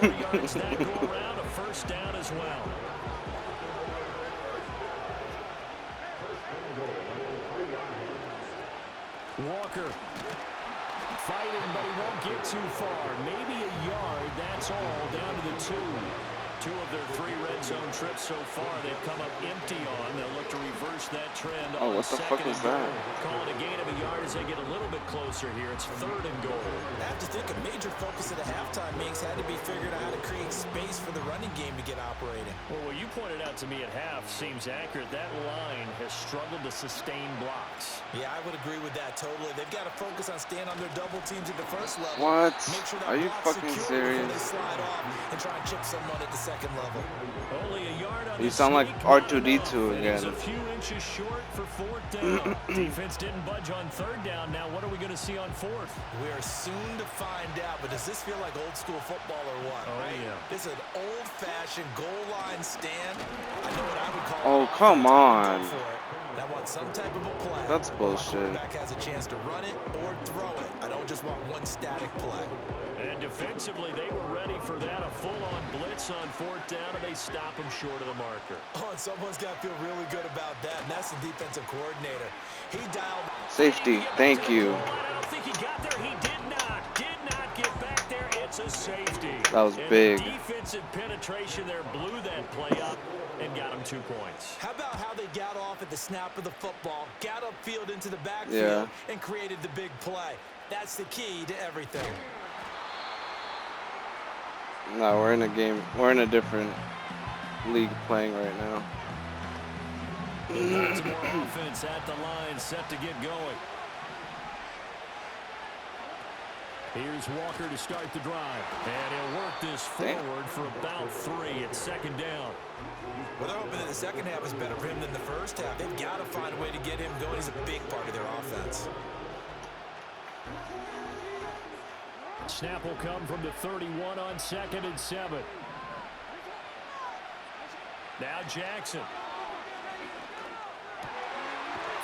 more yards that go around, a first down as well. Walker fighting, but he won't get too far. Maybe a yard, that's all, down to the 2. 2 of their 3 red zone trips so far they've come up empty on. They'll look to reverse that trend. Oh, what the fuck was that? Call it a gain of a yard as they get a little bit closer here. It's 3rd and goal. I have to think a major focus of the halftime meetings had to be figuring out how to create space for the running game to get operating. Well, what you pointed out to me at half seems accurate. That line has struggled to sustain blocks. Yeah, I would agree with that totally. They've got to focus on staying on their double teams at the first level. What? Make sure that Are you block's fucking secure serious? before they slide off and try and chip someone at the second level. Only a yard on You the sound like sneak, R2D2 He's again. a few inches short for 4th down. Defense didn't budge on 3rd down. Now what are we going to see on 4th? We are soon to find out, but does this feel like old school football or what? Oh, right? yeah. This is an old-fashioned goal line stand. I know what I would call Oh, come on. go for it. And I want some type of a play. That's My bullshit. quarterback has a chance to run it or throw it. I don't just want one static play. And defensively, they were ready for that. A full-on blitz on 4th down, and they stop him short of the marker. Oh, and someone's got to feel really good about that, and that's the defensive coordinator. He dialed... Safety. Thank you. I don't think he got there. He did not get back there. It's a safety. That was And big. Defensive penetration there blew that play up and got him 2 points. How about how they got off at the snap of the football, got upfield into the backfield, and created the big play? That's the key to everything. No, we're in a game. We're in a different league playing right now. Baltimore offense at the line, set to get going. Here's Walker to start the drive. And he'll work this forward for about 3. It's 2nd down. Well, they're hoping that the second half is better for him than the first half. They've got to find a way to get him going. He's a big part of their offense. Snap will come from the 31 on 2nd and 7. Now Jackson.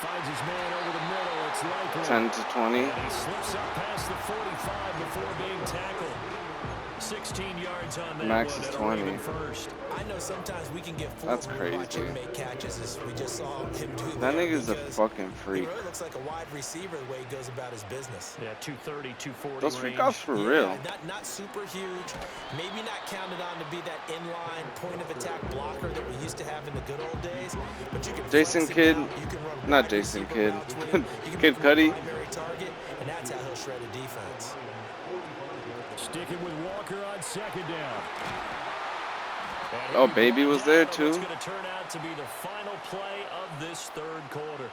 Finds his man over the middle. It's likely. 10 to 20. And he slips up past the 45 before being tackled. 16 yards on that Max one. is That'll 20. I know sometimes we can get That's fooled when we watch crazy. him make catches, as we just saw him do That there, nigga's a because fucking he freak. really looks like a wide receiver the way he goes about his business. Yeah, 230, 240 Those freak range. outs for real. Not super huge, maybe not counted on to be that inline point of attack blocker that we used to have in the good old days. But you can Jason flex it Kidd, out, you can run not wide Jason receiver Kidd, routes with him, you can Kid make him a Cudi. primary target, and that's how he'll shred a defense. Sticking with Walker on 2nd down. Oh, Baby was there too. It's going to turn out to be the final play of this 3rd quarter.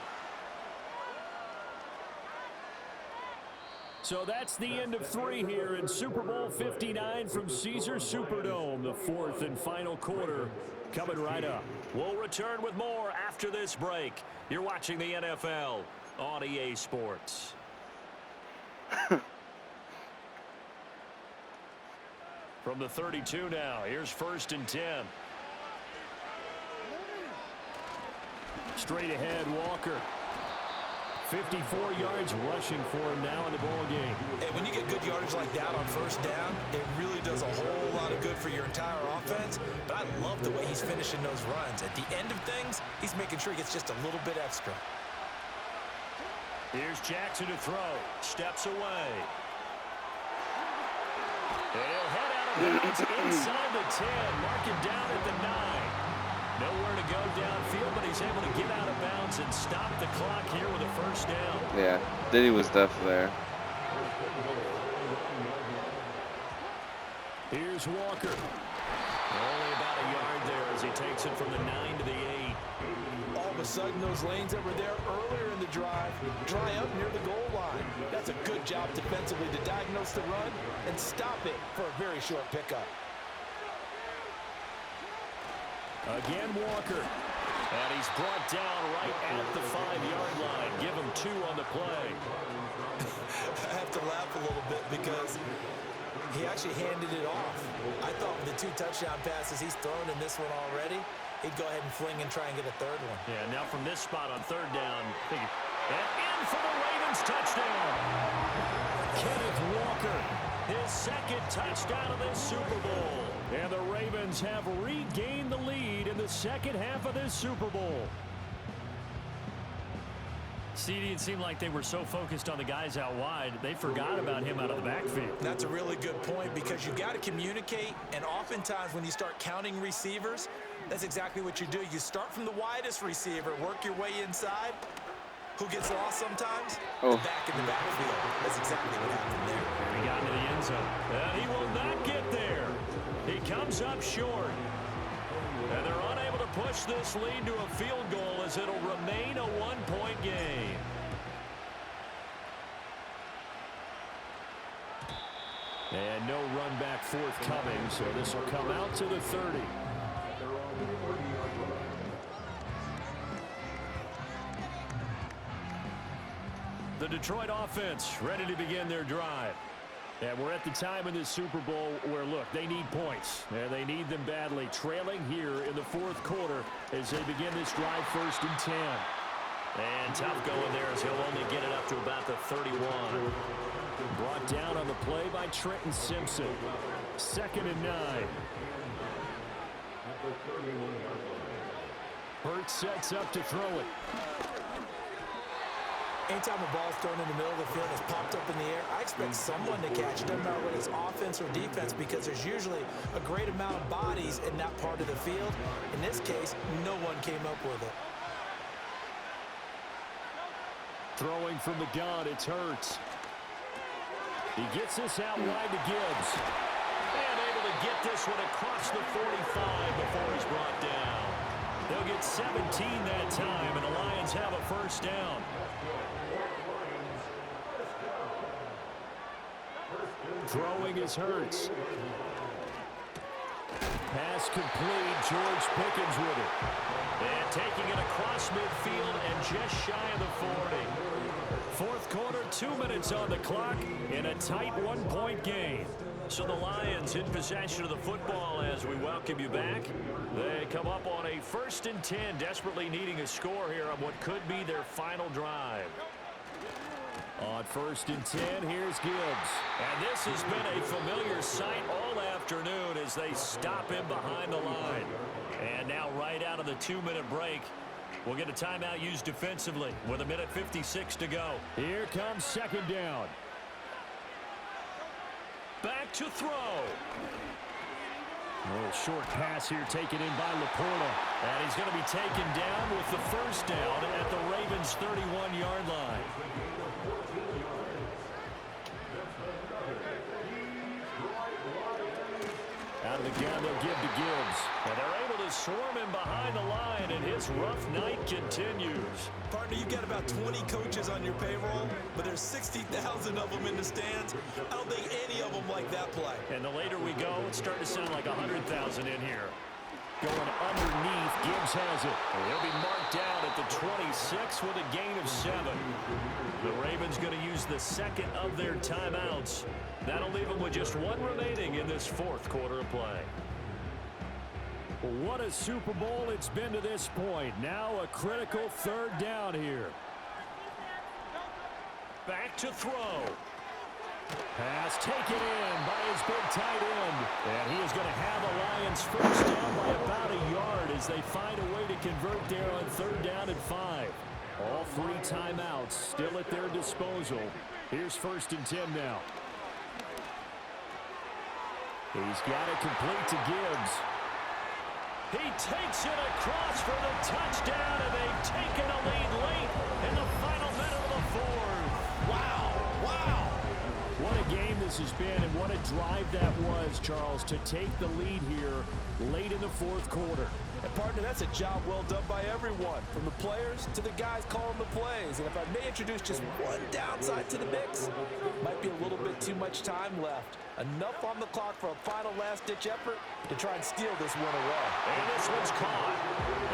So that's the end of 3 here in Super Bowl 59 from Caesars Superdome. The 4th and final quarter coming right up. We'll return with more after this break. You're watching the NFL on EA Sports. From the 32 now, here's 1st and 10. Straight ahead, Walker. 54 yards rushing for him now in the ball game. And when you get good yardage like that on 1st down, it really does a whole lot of good for your entire offense. But I love the way he's finishing those runs. At the end of things, he's making sure he gets just a little bit extra. Here's Jackson to throw. Steps away. And he'll head out of bounds inside the 10. Mark it down at the 9. Nowhere to go downfield, but he's able to get out of bounds and stop the clock here with a 1st down. Yeah, Diddy was definitely there. Here's Walker. Only about a yard there as he takes it from the 9 to the 8. All of a sudden, those lanes that were there earlier in the drive dry up near the goal line. That's a good job defensively to diagnose the run and stop it for a very short pickup. Again, Walker. And he's brought down right at the 5-yard line. Give him 2 on the play. I have to laugh a little bit because he actually handed it off. I thought with the 2 touchdown passes he's thrown in this one already, he'd go ahead and fling and try and get a 3rd one. Yeah, now from this spot on 3rd down. And in for the Ravens touchdown. Kenneth Walker, his 2nd touchdown of this Super Bowl. Ravens have regained the lead in the second half of this Super Bowl. CD, it seemed like they were so focused on the guys out wide, they forgot about him out of the backfield. That's a really good point because you got to communicate, and oftentimes when you start counting receivers, that's exactly what you do. You start from the widest receiver, work your way inside. Who gets lost sometimes? Back in the backfield. That's exactly what happened there. And he got into the end zone. And he will not get there. He comes up short. And they're unable to push this lead to a field goal as it'll remain a one-point game. And no run back forthcoming, so this will come out to the 30. The Detroit offense ready to begin their drive. And we're at the time in this Super Bowl where, look, they need points. And they need them badly. Trailing here in the fourth quarter as they begin this drive 1st and 10. And tough going there as he'll only get it up to about the 31. Brought down on the play by Trenton Simpson. 2nd and 9. Hurts sets up to throw it. Anytime a ball's thrown in the middle of the field, it's popped up in the air, I expect someone to catch it, no matter whether it's offense or defense, because there's usually a great amount of bodies in that part of the field. In this case, no one came up with it. Throwing from the gun, it's Hurts. He gets this out wide to Gibbs. And able to get this one across the 45 before he's brought down. They'll get 17 that time, and the Lions have a first down. Throwing is Hurts. Pass complete. George Pickens with it. And taking it across midfield and just shy of the 40. Fourth quarter, 2 minutes on the clock in a tight one-point game. So the Lions in possession of the football as we welcome you back. They come up on a 1st and 10, desperately needing a score here on what could be their final drive. On 1st and 10, here's Gibbs. And this has been a familiar sight all afternoon as they stop him behind the line. And now right out of the 2-minute break, we'll get a timeout used defensively with 1:56 to go. Here comes 2nd down. Back to throw. A little short pass here taken in by Laporta. And he's going to be taken down with the first down at the Ravens' 31-yard line. Out of the gun, they'll give to Gibbs. And they're able to swarm him behind the line, and his rough night continues. Partner, you've got about 20 coaches on your payroll, but there's 60,000 of them in the stands. I don't think any of them like that play. And the later we go, it's starting to sound like 100,000 in here. Going underneath, Gibbs has it. And he'll be marked down at the 26 with a gain of 7. The Ravens going to use the second of their timeouts. That'll leave them with just one remaining in this fourth quarter of play. What a Super Bowl it's been to this point. Now a critical 3rd down here. Back to throw. Pass taken in by his big tight end. And he is going to have the Lions first down by about a yard as they find a way to convert there on 3rd down and 5. All 3 timeouts still at their disposal. Here's 1st and 10 now. He's got it complete to Gibbs. He takes it across for the touchdown, and they've taken a lead late in the final minute of the 4th. Wow, wow. What a game this has been, and what a drive that was, Charles, to take the lead here late in the 4th quarter. And partner, that's a job well done by everyone, from the players to the guys calling the plays. And if I may introduce just one downside to the mix, might be a little bit too much time left. Enough on the clock for a final last-ditch effort to try and steal this one away. And this one's caught.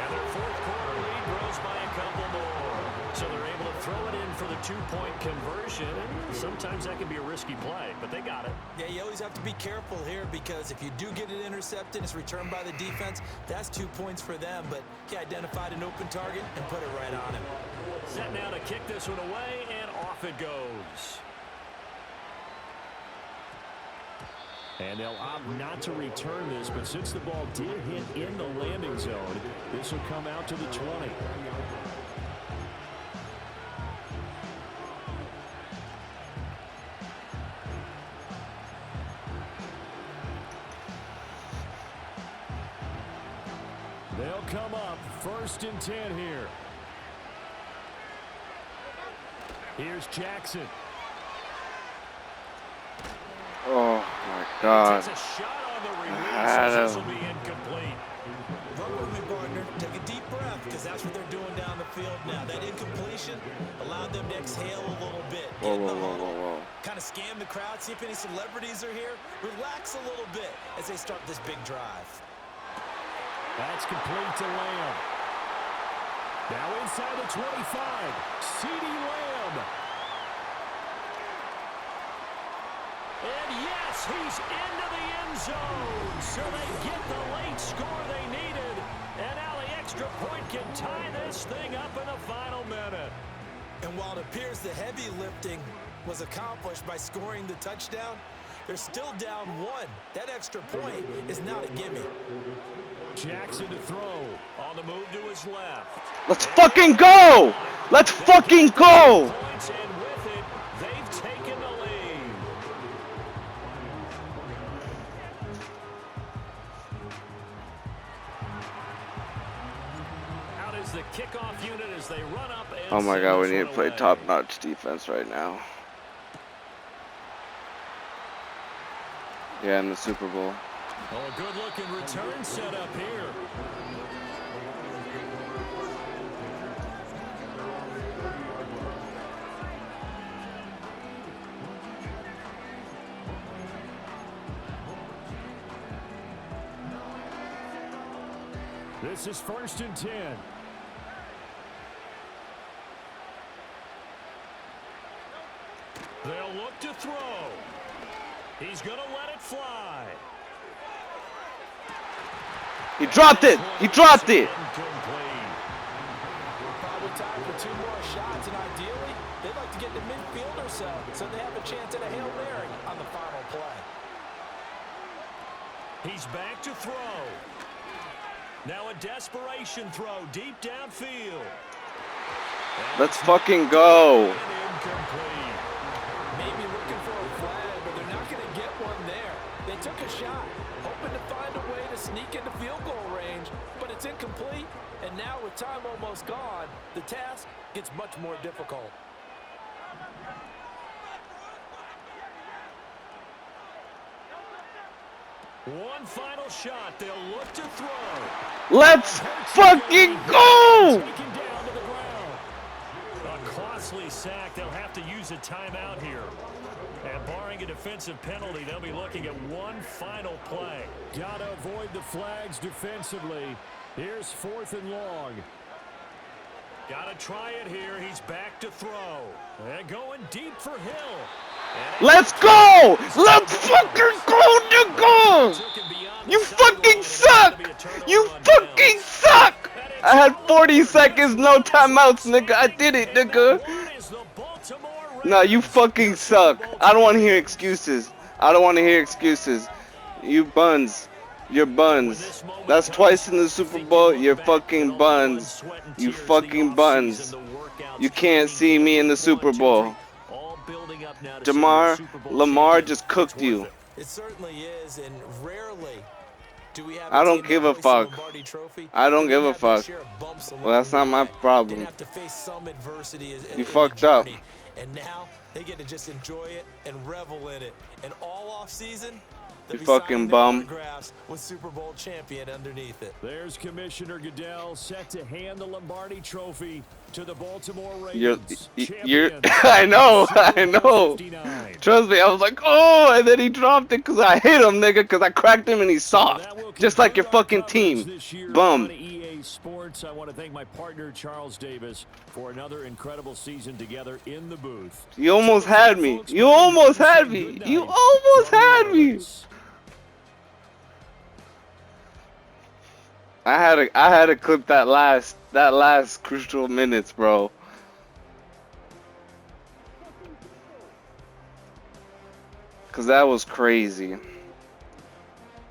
And their 4th quarter lead grows by a couple more. So they're able to throw it in for the 2-point conversion. And sometimes that can be a risky play, but they got it. Yeah, you always have to be careful here because if you do get it intercepted, it's returned by the defense. That's 2 points for them, but he identified an open target and put it right on him. Set now to kick this one away, and off it goes. And they'll opt not to return this, but since the ball did hit in the landing zone, this will come out to the 20. They'll come up 1st and 10 here. Here's Jackson. Oh my God. Takes a shot on the I release. This will don't- be incomplete. Run with me, partner. Take a deep breath, because that's what they're doing down the field now. That incompletion allowed them to exhale a little bit. Whoa, whoa, whoa, whoa, whoa. Kind of scan the crowd, see if any celebrities are here. Relax a little bit as they start this big drive. That's complete to Lamb. Now inside the 25, CeeDee Lamb. And yes, he's into the end zone. So they get the late score they needed. And now the extra point can tie this thing up in the final minute. And while it appears the heavy lifting was accomplished by scoring the touchdown, they're still down 1. That extra point is not a gimme. Jackson to throw. On the move to his left. Let's fucking go! Let's fucking go! Points, and with it, they've taken the lead. Out is the kickoff unit as they run up and Oh my send God, we this need to one play away. top-notch defense right now. Yeah, in the Super Bowl. Oh, a good-looking return set up here. This is 1st and 10. They'll look to throw. He's going to let it fly. He dropped it! He dropped it! Incomplete. Probably time for 2 more shots, and ideally, they'd like to get to midfield or so they have a chance at a Hail Mary on the final play. He's back to throw. Now a desperation throw deep downfield. Let's fucking go! And incomplete. Maybe looking for a flag, but they're not going to get one there. They took a shot, hoping to find a way to sneak into field goal range, but it's incomplete. And now with time almost gone, the task gets much more difficult. One final shot. They'll look to throw. Let's fucking go! Taken down to the ground. A costly sack. They'll have to use a timeout here. And barring a defensive penalty, they'll be looking at one final play. Got to avoid the flags defensively. Here's 4th and long. Got to try it here. He's back to throw. And going deep for Hill. Let's go! Let's fucking go, nigga! You fucking suck! You fucking suck! I had 40 seconds, no timeouts, nigga. I did it, nigga. Nah, you fucking suck. I don't want to hear excuses. I don't want to hear excuses. You buns. You're buns. That's twice in the Super Bowl. You're fucking buns. You fucking buns. You can't see me in the Super Bowl. Lamar just cooked you. It certainly is, and rarely do we have I don't give a fuck. I don't give a fuck. Well, that's not my problem. You fucked up. And now they get to just enjoy it and revel in it. And all off season, You fucking bum. with Super Bowl champion underneath it. There's Commissioner Goodell set to hand the Lombardi Trophy to the Baltimore You're, Ravens. you're, champions. I know. Trust me, I was like, oh, and then he dropped it because I hit him, nigga, because I cracked him and he's soft. Just like your fucking team. Bum. EA Sports. I want to thank my partner, Charles Davis, for another incredible season together in the booth. You almost had me. You almost had me. You almost had me. I had to clip that last crucial minutes, bro. Cause that was crazy.